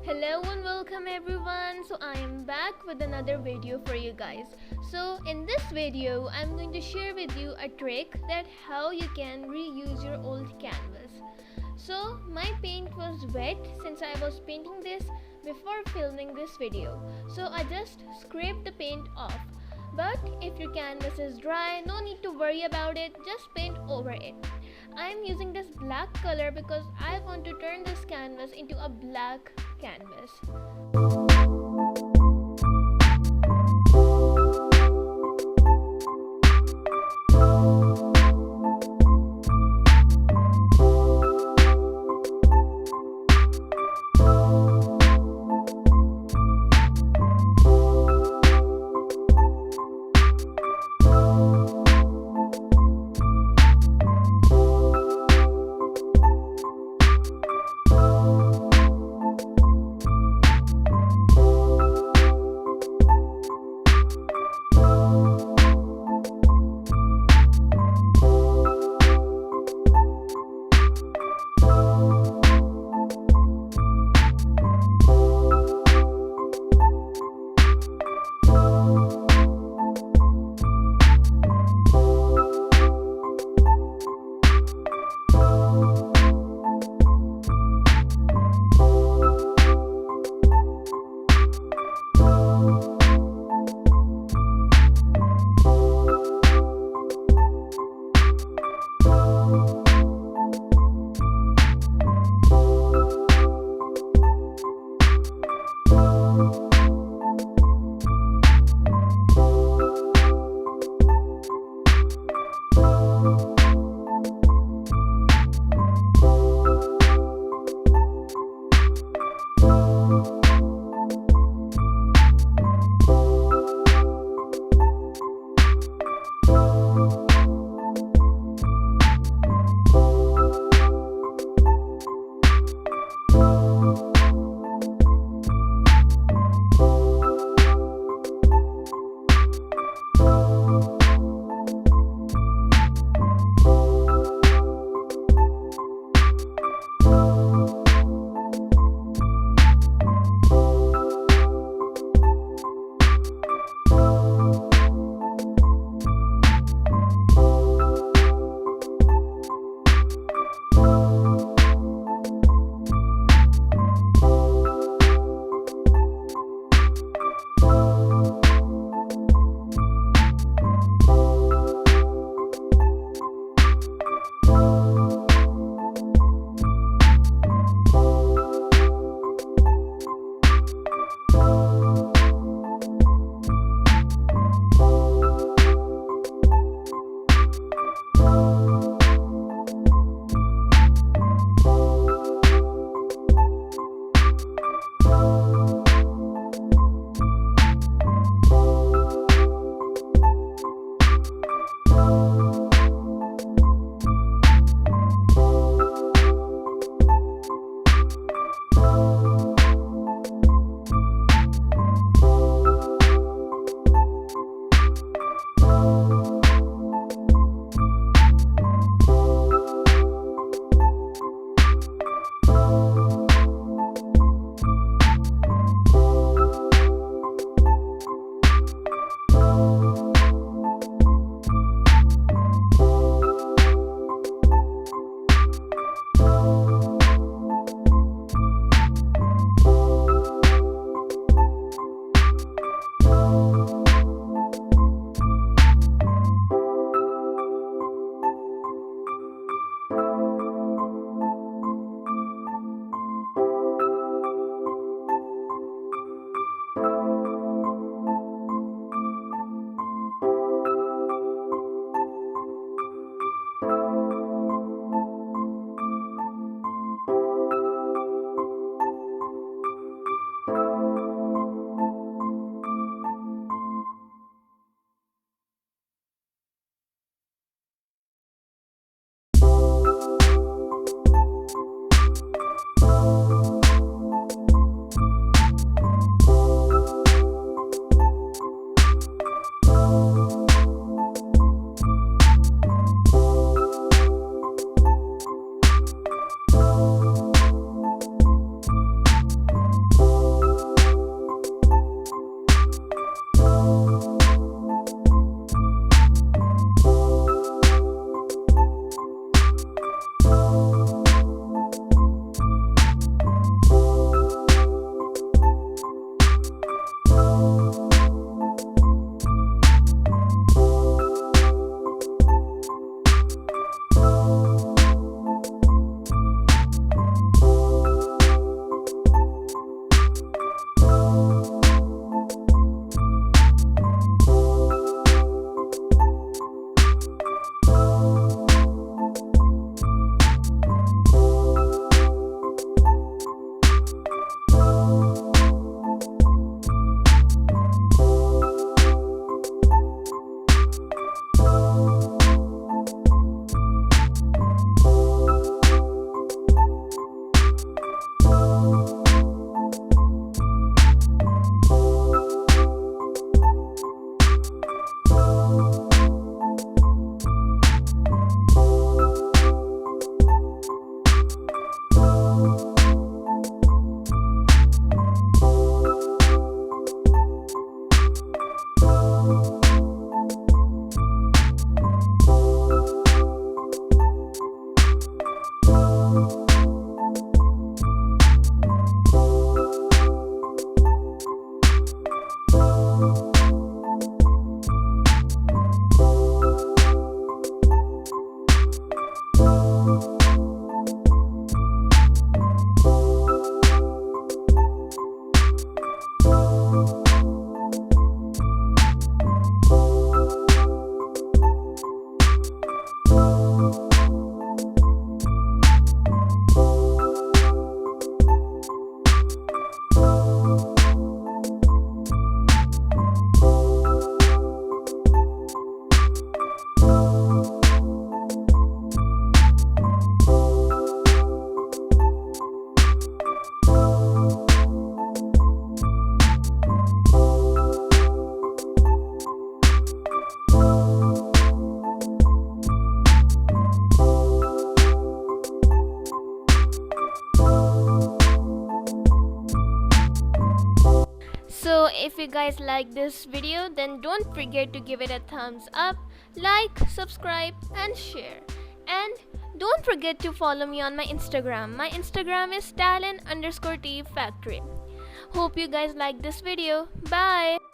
Hello and welcome everyone. So I am back with another video for you guys. So in this video I'm going to share with you a trick that how you can reuse your old canvas. So my paint was wet since I was painting this before filming this video. So I just scraped the paint off. But if your canvas is dry, no need to worry about it, just paint over it. I am using this black color because I want to turn this canvas into a black canvas. if you guys like this video, then don't forget to give it a thumbs up, like, subscribe and share. And don't forget to follow me on my Instagram. My Instagram is talent_tea factory. Hope you guys like this video. Bye.